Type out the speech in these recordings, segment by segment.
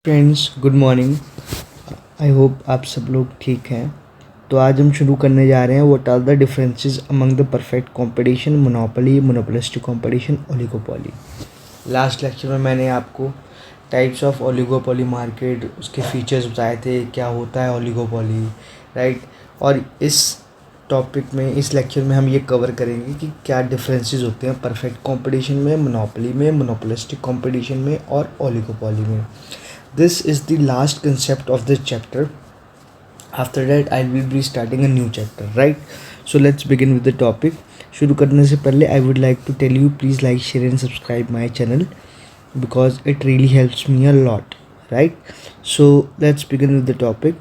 Friends, good morning. I hope आप सब लोग ठीक हैं। तो आज हम शुरू करने जा रहे हैं what are the differences among the perfect competition, monopoly, monopolistic competition, oligopoly. Last lecture में मैंने आपको टाइप्स ऑफ ओलिगोपोली मार्केट, उसके फीचर्स बताए थे, क्या होता है ओलिगोपोली, राइट। और इस टॉपिक में, इस लेक्चर में हम ये कवर करेंगे कि क्या डिफरेंसेस होते हैं परफेक्ट कंपटीशन में, मोनोपोली में, मोनोपोलिस्टिक कंपटीशन में और ओलिगोपोली में। This is the last concept of this chapter. After that, I will be starting a new chapter, right? So let's begin with the topic. शुरू करने से पहले I would like to tell you, please like, share and subscribe my channel because it really helps me a lot, right? So let's begin with the topic.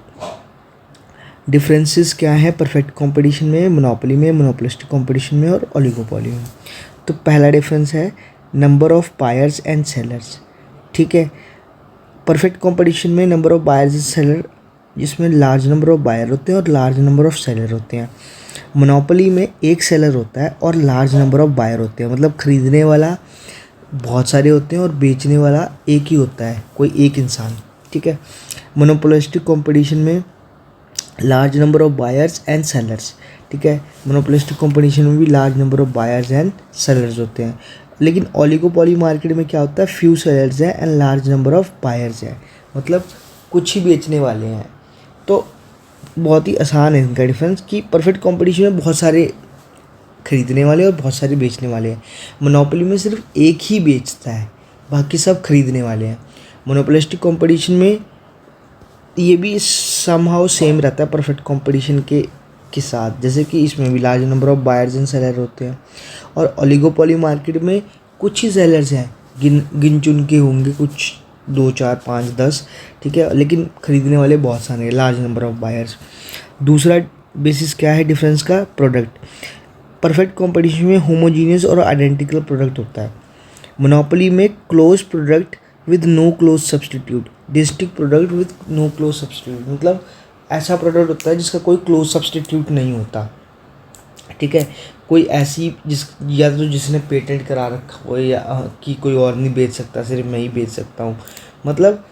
Differences क्या है perfect competition में, monopoly में, monopolistic competition में और oligopoly में। तो पहला difference है number of buyers and sellers. ठीक है, परफेक्ट कंपटीशन में number of buyers and seller, जिसमें लार्ज नंबर ऑफ बायर होते हैं और लार्ज नंबर ऑफ सेलर होते हैं। मोनोपोली में एक सेलर होता है और लार्ज नंबर ऑफ बायर होते हैं, मतलब खरीदने वाला बहुत सारे होते हैं और बेचने वाला एक ही होता है, कोई एक इंसान। ठीक है, मोनोपोलिस्टिक कंपटीशन में large number of buyers and sellers. ठीक है, मोनोपोलिस्टिक कंपटीशन में भी large number of buyers and sellers होते हैं। लेकिन ओलिगोपोली मार्केट में क्या होता है, फ्यू सेलर्स हैं and large number of buyers हैं, मतलब कुछ ही बेचने वाले हैं। तो बहुत ही आसान है इनका डिफरेंस कि परफेक्ट कंपटीशन में बहुत सारे खरीदने वाले और बहुत सारे बेचने वाले हैं। मोनोपोली में सिर्फ एक ही बेचता है, बाकी सब खरीदने वाले हैं। मोनोपोलिस्टिक कंपटीशन में ये भी समहाउ सेम रहता है परफेक्ट कंपटीशन के साथ, जैसे कि इसमें भी large number of buyers and seller होते हैं। और ओलिगोपोली मार्केट में कुछ ही सेलर्स हैं, गिन चुन के होंगे, कुछ 2 4 5 10। ठीक है, लेकिन खरीदने वाले बहुत सारे हैं, लार्ज नंबर ऑफ बायर्स। दूसरा बेसिस क्या है डिफरेंस का, प्रोडक्ट। परफेक्ट कंपटीशन में होमोजीनियस और आइडेंटिकल प्रोडक्ट होता है। मोनोपोली में close product with no close substitute, distinct product with no close substitute, मतलब ऐसा प्रोडक्ट होता है जिसका कोई क्लोज सब्सटीट्यूट नहीं होता। ठीक है, कोई ऐसी या तो जिसने पेटेंट करा रखा हो या कि कोई और नहीं बेच सकता, सिर्फ मैं ही बेच सकता हूँ, मतलब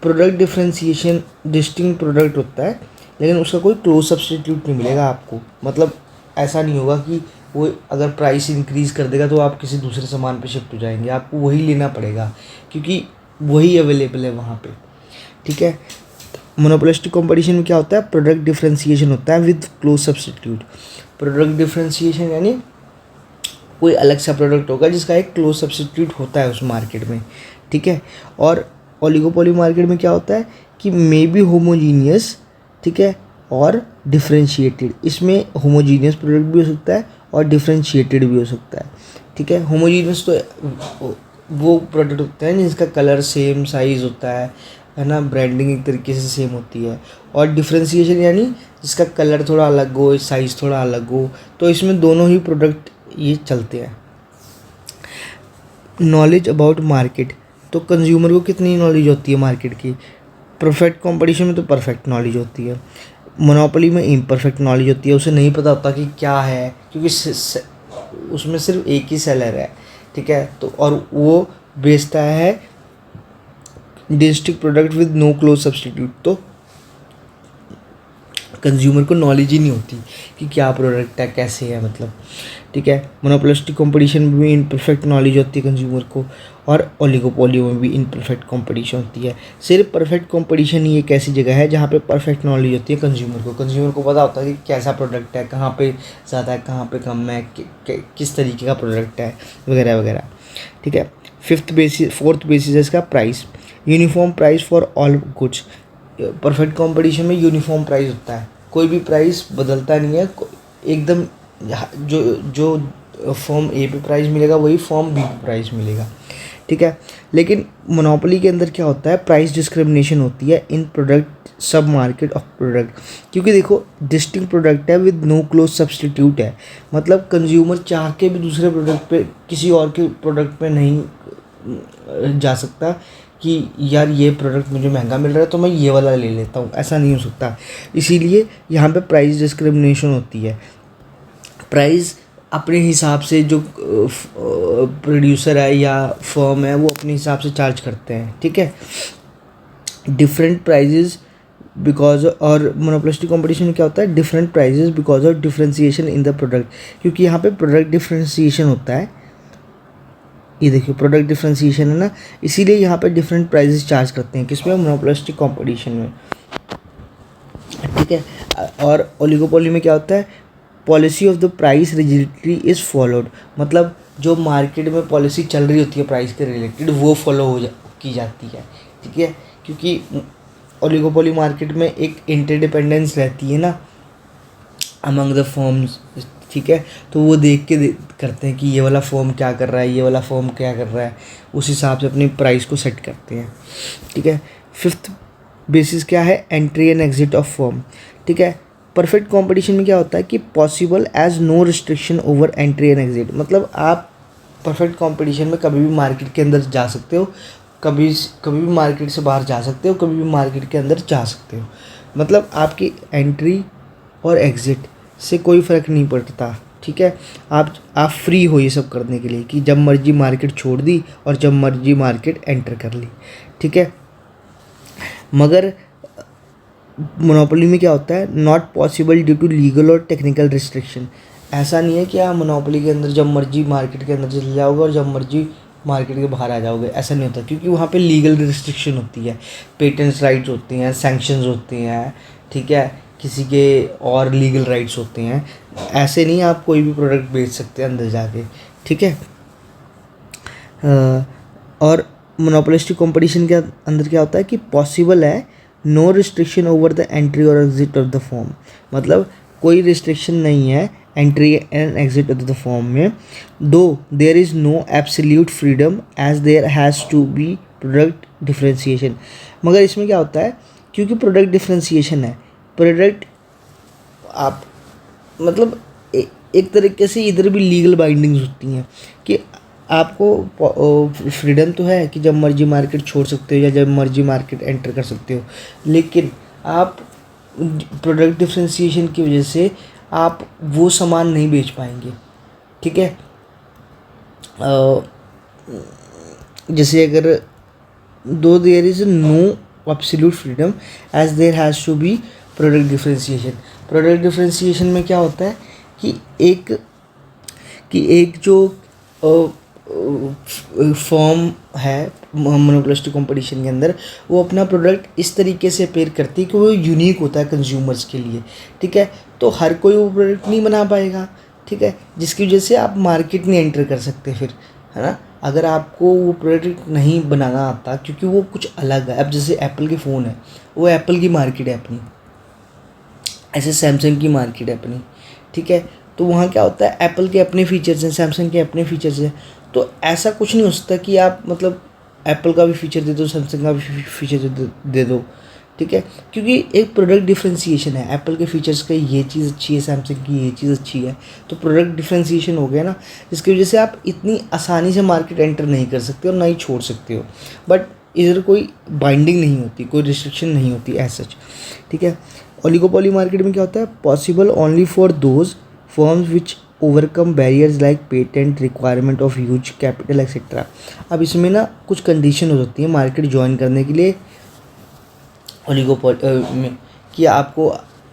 प्रोडक्ट डिफ्रेंसिएशन डिस्टिंक्ट प्रोडक्ट होता है, लेकिन उसका कोई क्लोज सब्सटीट्यूट नहीं मिलेगा आपको। मतलब ऐसा नहीं होगा कि वो अगर प्राइस इंक्रीज़ कर देगा तो आप किसी दूसरे सामान पे शिफ्ट हो जाएंगे, आपको वही लेना पड़ेगा क्योंकि वही अवेलेबल है वहाँ पे। ठीक है, मोनोपोलिस्टिक कंपटीशन में क्या होता है, प्रोडक्ट डिफ्रेंसिएशन होता है with close substitute. Product differentiation यानी कोई अलग सा प्रोडक्ट होगा जिसका एक क्लोज सब्सटीट्यूट होता है उस मार्केट में। ठीक है, और ओलिगोपोली मार्केट में क्या होता है कि मे बी होमोजीनियस, ठीक है, और डिफ्रेंशिएटेड। इसमें होमोजीनियस प्रोडक्ट भी हो सकता है और डिफ्रेंशिएटेड भी हो सकता है। ठीक है, होमोजीनियस तो वो प्रोडक्ट होते हैं जिसका कलर सेम साइज़ होता है ना, ब्रांडिंग एक तरीके से सेम होती है। और डिफ्रेंशिएशन यानी जिसका कलर थोड़ा अलग हो, साइज़ थोड़ा अलग हो। तो इसमें दोनों ही प्रोडक्ट ये चलते हैं। नॉलेज अबाउट मार्केट, तो कंज्यूमर को कितनी नॉलेज होती है मार्केट की। परफेक्ट कंपटीशन में तो परफेक्ट नॉलेज होती है, मोनोपोली में इम्परफेक्ट नॉलेज होती है, उसे नहीं पता होता कि क्या है, क्योंकि उसमें सिर्फ एक ही सेलर है। ठीक है, तो और वो बेचता है distinct product with no close substitute, तो कंज्यूमर को नॉलेज ही नहीं होती कि क्या प्रोडक्ट है, कैसे है, मतलब। ठीक है, मोनोपोलिस्टिक कंपटीशन में भी इनपरफेक्ट नॉलेज होती है कंज्यूमर को, और ओलिगोपोली में भी इनपरफेक्ट कंपटीशन होती है। सिर्फ परफेक्ट कंपटीशन ही एक ऐसी जगह है जहाँ पे परफेक्ट नॉलेज होती है कंज्यूमर को। कंज्यूमर को पता होता है कि कैसा प्रोडक्ट है, कहाँ पे ज़्यादा है, कहाँ पे कम है, किस तरीके का प्रोडक्ट है, वगैरह वगैरह। ठीक है, फोर्थ बेसिस है इसका price. Uniform price for all goods. Perfect competition में यूनिफॉर्म प्राइस होता है, कोई भी प्राइस बदलता नहीं है एकदम। जो फॉर्म ए पे प्राइस मिलेगा वही फॉर्म बी पे प्राइस मिलेगा। ठीक है, लेकिन मोनोपोली के अंदर क्या होता है, प्राइस डिस्क्रिमिनेशन होती है इन प्रोडक्ट सब मार्केट ऑफ प्रोडक्ट। क्योंकि देखो डिस्टिंक्ट प्रोडक्ट है विद नो क्लोज सब्सटीट्यूट है, मतलब कंज्यूमर चाह के भी दूसरे प्रोडक्ट पे, किसी और के प्रोडक्ट पे नहीं जा सकता कि यार ये प्रोडक्ट मुझे महंगा मिल रहा है तो मैं ये वाला ले लेता हूँ, ऐसा नहीं हो सकता। इसीलिए यहाँ पे प्राइस डिस्क्रिमिनेशन होती है। प्राइस अपने हिसाब से जो प्रोड्यूसर है या फर्म है वो अपने हिसाब से चार्ज करते हैं। ठीक है, डिफरेंट प्राइजेज बिकॉज, और मोनोपोलिस्टिक कंपटीशन में क्या होता है, different prices because of differentiation in the product, क्योंकि यहाँ पे प्रोडक्ट डिफरेंशिएशन होता है। ये देखिए प्रोडक्ट डिफरेंशिएशन है ना, इसीलिए यहाँ पे डिफरेंट प्राइजेस चार्ज करते हैं, किसमें, मोनोपोलिस्टिक कंपटीशन में, ठीक है। और ओलिगोपोली में क्या होता है, policy of the price rigidity is followed, मतलब जो मार्केट में पॉलिसी चल रही होती है प्राइस के रिलेटेड वो फॉलो की जाती है, ठीक है। क्योंकि ओलिगोपोली मार्केट में एक इंटरडिपेंडेंस रहती है ना अमंग द फर्म्स, ठीक है। तो वो देख के करते हैं कि ये वाला फर्म क्या कर रहा है, ये वाला फर्म क्या कर रहा है, उस हिसाब से अपनी प्राइस को सेट करते हैं, ठीक है। फिफ्थ बेसिस क्या है, entry and exit of firm, ठीक है। परफेक्ट कंपटीशन में क्या होता है कि possible as no restriction over entry and exit, मतलब आप परफेक्ट कंपटीशन में कभी भी मार्केट के अंदर जा सकते हो, कभी भी मार्केट से बाहर जा सकते हो, कभी भी मार्केट के अंदर जा सकते हो, मतलब आपकी एंट्री और एग्ज़िट से कोई फ़र्क नहीं पड़ता, ठीक है। आप फ्री हो ये सब करने के लिए कि जब मर्जी मार्केट छोड़ दी और जब मर्जी मार्केट एंटर कर ली, ठीक है। मगर मोनोपोली में क्या होता है, not possible due to legal और टेक्निकल रिस्ट्रिक्शन, ऐसा नहीं है कि आप मोनोपोली के अंदर जब मर्जी मार्केट के अंदर चले जाओगे और जब मर्जी मार्केट के बाहर आ जाओगे, ऐसा नहीं होता, क्योंकि वहाँ पे लीगल रिस्ट्रिक्शन होती है, पेटेंट्स राइट्स होती हैं, सैंक्शंस होते हैं, ठीक है, किसी के और लीगल राइट्स होते हैं, ऐसे नहीं आप कोई भी प्रोडक्ट बेच सकते हैं अंदर जाके, ठीक है। और मोनोपोलिस्टिक कंपटीशन के अंदर क्या होता है कि पॉसिबल है no restriction over the entry और एग्जिट ऑफ द फॉर्म, मतलब कोई रिस्ट्रिक्शन नहीं है entry and exit of the firm में, though there is no absolute freedom as there has to be product differentiation, मगर इसमें क्या होता है, क्योंकि प्रोडक्ट डिफ्रेंशिएशन है, प्रोडक्ट आप मतलब एक तरीके से इधर भी लीगल बाइंडिंग्स होती हैं कि आपको फ्रीडम तो है कि जब मर्जी मार्केट छोड़ सकते हो या जब मर्जी मार्केट एंटर कर सकते हो, लेकिन आप प्रोडक्ट डिफ्रेंशिएशन की वजह से आप वो सामान नहीं बेच पाएंगे, ठीक है। जैसे अगर though there is no absolute freedom as there has to be product differentiation, product differentiation में क्या होता है कि एक जो फॉर्म है मोनोपोलिस्टिक कंपटीशन के अंदर, वो अपना प्रोडक्ट इस तरीके से पेयर करती है कि वो यूनिक होता है कंज्यूमर्स के लिए, ठीक है। तो हर कोई वो प्रोडक्ट नहीं बना पाएगा, ठीक है, जिसकी वजह से आप मार्केट नहीं एंटर कर सकते फिर, है ना। अगर आपको वो प्रोडक्ट नहीं बनाना आता क्योंकि वो कुछ अलग है, अब जैसे एप्पल के फ़ोन है, वो एप्पल की मार्केट है अपनी, ऐसे सैमसंग की मार्केट है अपनी, ठीक है। तो वहाँ क्या होता है, एप्पल के अपने फीचर्स हैं, सैमसंग के अपने फीचर्स हैं, तो ऐसा कुछ नहीं हो सकता कि आप मतलब एप्पल का भी फीचर दे दो, सैमसंग का भी फीचर दे दो, ठीक है, क्योंकि एक प्रोडक्ट डिफ्रेंशिएशन है, एप्पल के फीचर्स का ये चीज़ अच्छी है, सैमसंग की ये चीज़ अच्छी है, तो प्रोडक्ट डिफ्रेंशिएशन हो गया ना, जिसकी वजह से आप इतनी आसानी से मार्केट एंटर नहीं कर सकते और ना ही छोड़ सकते हो, बट इधर कोई बाइंडिंग नहीं होती, कोई रिस्ट्रिक्शन नहीं होती एज सच, ठीक है। ओलिगोपोली मार्केट में क्या होता है, possible only for those firms which overcome barriers like patent requirement of huge capital etcetera. अब इसमें ना कुछ कंडीशन हो सकती है मार्केट ज्वाइन करने के लिए ओलिगोपोली में, कि आपको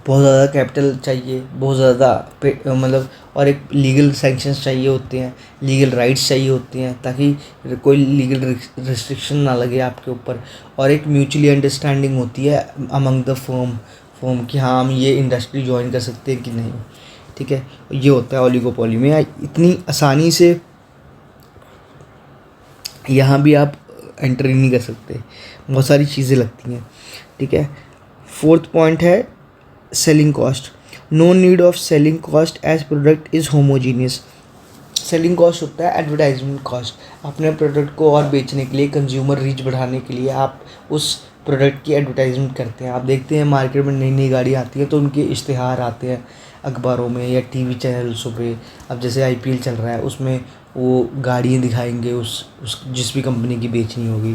बहुत ज़्यादा कैपिटल चाहिए, बहुत ज़्यादा मतलब और एक लीगल सैंक्शंस चाहिए होते हैं, लीगल राइट्स चाहिए होते हैं ताकि कोई लीगल रिस्ट्रिक्शन ना लगे आपके ऊपर, और एक म्यूचुअली अंडरस्टैंडिंग होती है अमंग द फर्म कि हाँ हम ये इंडस्ट्री ज्वाइन कर सकते हैं कि नहीं, ठीक है। ये होता है ओलिगोपोली में, इतनी आसानी से यहाँ भी आप एंट्री नहीं कर सकते, बहुत सारी चीज़ें लगती हैं, ठीक है। फोर्थ पॉइंट है selling cost, no need of selling cost as product is homogeneous. Selling cost होता है एडवर्टाइजमेंट कॉस्ट, अपने प्रोडक्ट को और बेचने के लिए, कंज्यूमर रीच बढ़ाने के लिए आप उस प्रोडक्ट की एडवर्टाइजमेंट करते हैं। आप देखते हैं मार्केट में नई नई गाड़ी आती है तो उनके इश्तिहार आते हैं अखबारों में या टीवी चैनल्सों पे। अब जैसे आईपीएल चल रहा है उसमें वो गाड़ियाँ दिखाएंगे उस जिस भी कंपनी की बेचनी होगी,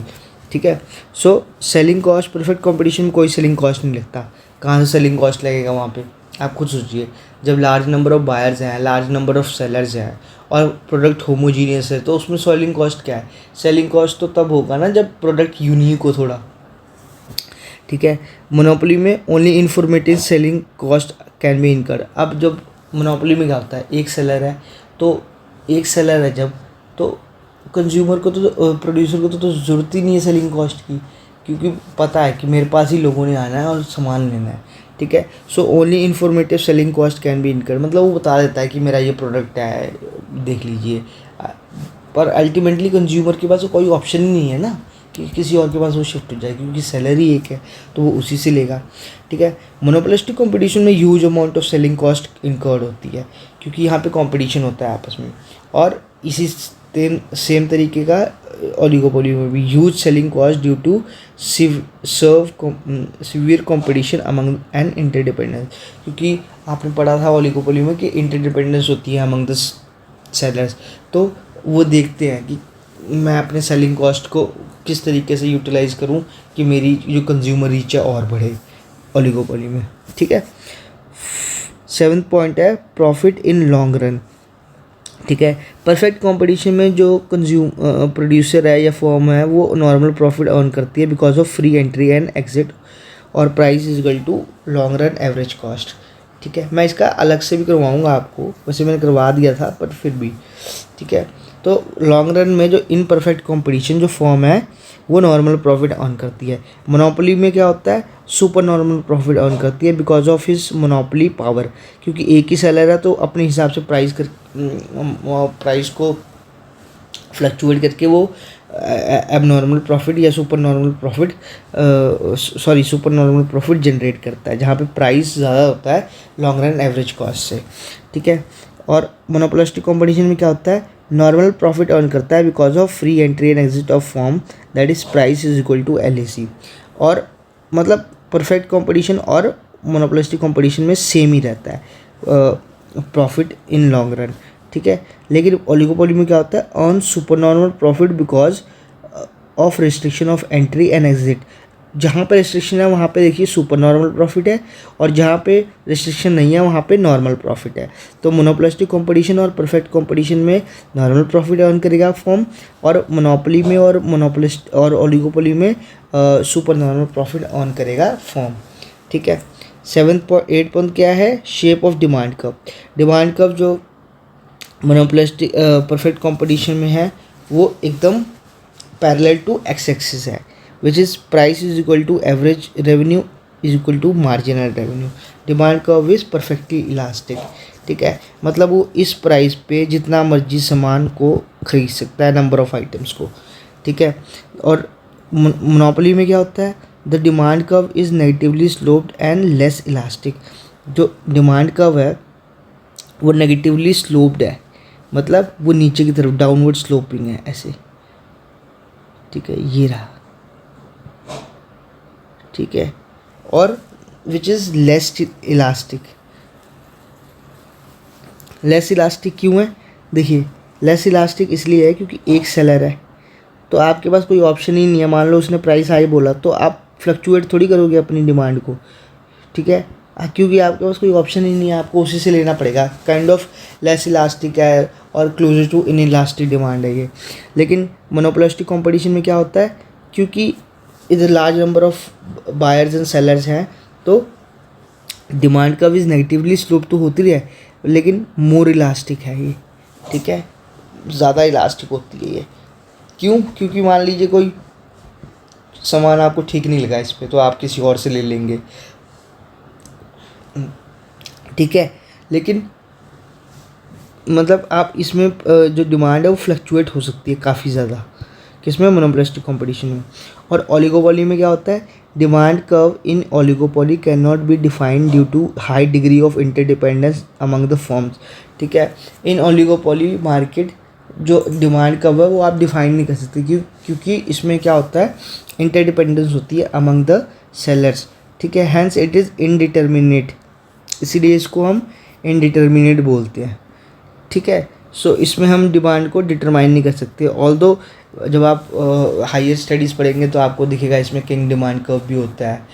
ठीक है। So selling cost, perfect competition में कोई सेलिंग कॉस्ट नहीं लगता, कहाँ से सेलिंग कॉस्ट लगेगा वहाँ पे, आप खुद सोचिए। जब लार्ज नंबर ऑफ बायर्स हैं, लार्ज नंबर ऑफ सेलर्स हैं और प्रोडक्ट होमोजीनियस है तो उसमें सेलिंग कॉस्ट क्या है, सेलिंग कॉस्ट तो तब होगा ना जब प्रोडक्ट यूनिक हो थोड़ा, ठीक है। मोनोपोली में only informative selling cost can be incurred. अब जब मोनोपोली में क्या होता है, एक सेलर है जब, तो कंज्यूमर को तो प्रोड्यूसर को तो ज़रूरत ही नहीं है सेलिंग कॉस्ट की, क्योंकि पता है कि मेरे पास ही लोगों ने आना है और सामान लेना है, ठीक है। So only informative selling cost can be incurred, मतलब वो बता देता है कि मेरा ये प्रोडक्ट है, देख लीजिए। पर अल्टीमेटली कंज्यूमर के पास कोई ऑप्शन ही नहीं है ना कि किसी और के पास वो शिफ्ट हो जाए, क्योंकि सेलर ही एक है तो वो उसी से लेगा, ठीक है। मोनोपोलिस्टिक कंपटीशन में huge amount of selling cost incurred होती है, क्योंकि यहाँ पे कंपटीशन होता है आपस में। और इसी सेम तरीके का ओलिगोपोली में भी huge selling cost due to severe competition among and interdependence, क्योंकि आपने पढ़ा था ओलिगोपोली में कि इंटरडिपेंडेंस होती है अमंग द सेलर्स। तो वो देखते हैं कि मैं अपने सेलिंग कॉस्ट को किस तरीके से यूटिलाइज़ करूं कि मेरी जो कंज्यूमर रीच है और बढ़े ओलिगोपोली में, ठीक है। 7th पॉइंट है प्रॉफिट इन लॉन्ग रन, ठीक है। परफेक्ट कंपटीशन में जो प्रोड्यूसर है या फर्म है वो नॉर्मल प्रॉफिट अर्न करती है because of free entry and exit और price is equal to long run average cost, ठीक है। मैं इसका अलग से भी करवाऊंगा आपको, वैसे मैंने करवा दिया था पर फिर भी, ठीक है। तो लॉन्ग रन में जो इन परफेक्ट कंपटीशन जो फर्म है वो नॉर्मल प्रॉफिट अर्न करती है। मोनोपोली में क्या होता है, सुपर नॉर्मल प्रॉफिट अर्न करती है because of his monopoly power, क्योंकि एक ही सेलर है तो अपने हिसाब से प्राइस को फ्लक्चुएट करके वो एबनॉर्मल प्रॉफिट या सुपर नॉर्मल प्रॉफिट जनरेट करता है, जहाँ पे प्राइस ज़्यादा होता है लॉन्ग रन एवरेज कॉस्ट से, ठीक है। और मोनोपोलिस्टिक कंपटीशन में क्या होता है, नॉर्मल प्रॉफिट अर्न करता है because of free entry and exit of firm, that is price is equal to LAC। और मतलब परफेक्ट कंपटीशन और मोनोपोलिस्टिक कंपटीशन में सेम ही रहता है प्रॉफिट इन लॉन्ग रन, ठीक है। लेकिन ओलिगोपोली में क्या होता है, on super normal profit because of restriction of entry and exit. जहाँ पे रिस्ट्रिक्शन है वहाँ पे देखिए सुपर नॉर्मल प्रॉफिट है, और जहाँ पे रिस्ट्रिक्शन नहीं है वहाँ पे नॉर्मल प्रॉफिट है। तो मोनोपोलिस्टिक कंपटीशन और परफेक्ट कंपटीशन में नॉर्मल प्रॉफिट अर्न करेगा फॉर्म, और मोनोपोली में और ओलिगोपोली में सुपर नॉर्मल प्रॉफिट अर्न करेगा फॉर्म, ठीक है। 8 पॉइंट क्या है, shape of demand curve. Demand curve जो मोनोपोलिस्टिक परफेक्ट कंपटीशन में है वो एकदम पैरेलल टू एक्स एक्सिस है, which is price is equal to average revenue is equal to marginal revenue. Demand curve is perfectly elastic, ठीक है। मतलब वो इस प्राइस पे जितना मर्जी सामान को खरीद सकता है, नंबर ऑफ आइटम्स को, ठीक है। और मोनोपोली में क्या होता है, the demand curve is negatively sloped and less elastic. जो डिमांड कर्व है वो नेगेटिवली स्लोप्ड है, मतलब वो नीचे की तरफ डाउनवर्ड स्लोपिंग है ऐसे, ठीक है, ये रहा, ठीक है। और which is less elastic. Less elastic क्यों है, देखिए लेस इलास्टिक इसलिए है क्योंकि एक सेलर है तो आपके पास कोई ऑप्शन ही नहीं है। मान लो उसने प्राइस हाई बोला तो आप फ्लक्चुएट थोड़ी करोगे अपनी डिमांड को, ठीक है, क्योंकि आपके पास कोई ऑप्शन ही नहीं है, आपको उसी से लेना पड़ेगा। काइंड ऑफ लेस इलास्टिक है और closer to inelastic demand है ये। लेकिन मोनोपोलिस्टिक कंपटीशन में क्या होता है, क्योंकि इधर large number of buyers and sellers हैं तो डिमांड का भी नेगेटिवली स्लोप तो होती है, लेकिन मोर इलास्टिक है ये, ठीक है, ज़्यादा इलास्टिक होती है ये। क्यों, क्योंकि मान लीजिए कोई सामान आपको ठीक नहीं लगा इस पर तो आप किसी और से ले लेंगे, ठीक है। लेकिन मतलब आप इसमें जो डिमांड है वो फ्लक्चुएट हो सकती है काफ़ी ज़्यादा, किसमें, मोनोपोलिस्टिक कंपटीशन में। और ओलिगोपोली में क्या होता है, demand curve in oligopoly can not be defined due to high degree of interdependence among the firms, ठीक है। इन ओलिगोपोली मार्केट जो डिमांड कर्व है वो आप डिफाइन नहीं कर सकते, क्योंकि इसमें क्या होता है, इंटरडिपेंडेंस होती है अमंग द सेलर्स, ठीक है। हैंस इट इज़ इनडिटर्मिनेट, इसीलिए इसको हम इनडिटर्मिनेट बोलते हैं, ठीक है। सो इसमें हम डिमांड को डिटरमाइन नहीं कर सकते। ऑल्दो जब आप हायर स्टडीज़ पढ़ेंगे तो आपको दिखेगा इसमें किंग डिमांड कर्व भी होता है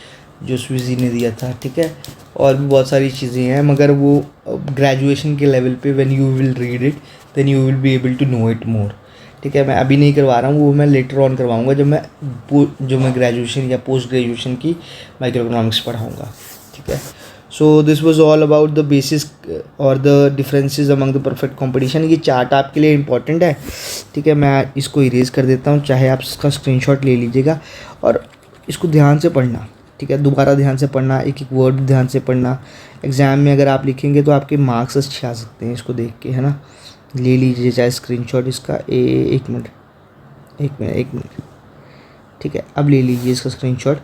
जो स्विजी ने दिया था, ठीक है, और भी बहुत सारी चीज़ें हैं, मगर वो ग्रेजुएशन के लेवल पे when you will read it then you will be able to know it more, ठीक है, मैं अभी नहीं करवा रहा हूँ, वो मैं लेटर ऑन करवाऊँगा जब मैं ग्रेजुएशन या पोस्ट ग्रेजुएशन की माइक्रो इकोनॉमिक्स पढ़ाऊँगा। ठीक है, so this was all about the basis और the differences among the perfect competition. ये चार्ट आपके लिए इंपॉर्टेंट है। ठीक है, मैं इसको इरेज कर देता हूँ, चाहे आप इसका स्क्रीनशॉट ले लीजिएगा और इसको ध्यान से पढ़ना। ठीक है, दोबारा ध्यान से पढ़ना, एक एक वर्ड ध्यान से पढ़ना। एग्ज़ाम में अगर आप लिखेंगे तो आपके मार्क्स अच्छे आ सकते हैं इसको देख के, है ना। ले लीजिए चाहे स्क्रीनशॉट इसका। एक मिनट। ठीक है, अब ले लीजिए इसका स्क्रीनशॉट।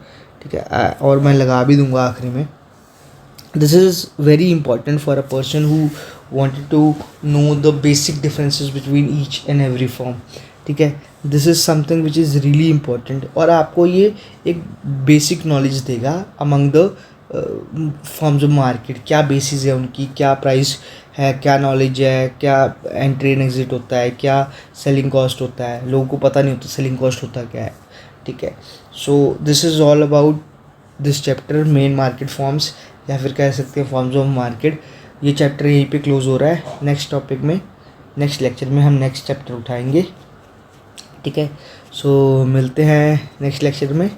ठीक है, और मैं लगा भी दूंगा आखिरी में। This is very important for a person who wanted to know the basic differences between each and every form. ठीक है, this is something which is really important, और आपको ये एक बेसिक नॉलेज देगा among the forms of market. क्या basis है उनकी, क्या प्राइस है, क्या नॉलेज है, क्या एंट्री एंड एग्जिट होता है, क्या सेलिंग कॉस्ट होता है। लोगों को पता नहीं होता सेलिंग कॉस्ट होता क्या है। ठीक है, so this is all about this chapter, main market forms, या फिर कह सकते हैं फॉर्म्स ऑफ मार्केट। ये चैप्टर यहीं पे क्लोज हो रहा है। नेक्स्ट टॉपिक में, नेक्स्ट लेक्चर में हम नेक्स्ट चैप्टर उठाएंगे। ठीक है, सो मिलते हैं नेक्स्ट लेक्चर में।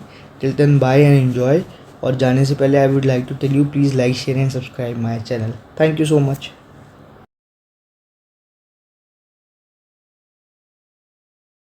Till then bye and enjoy. और जाने से पहले I would like to tell you, please like share and subscribe my channel. Thank you so much.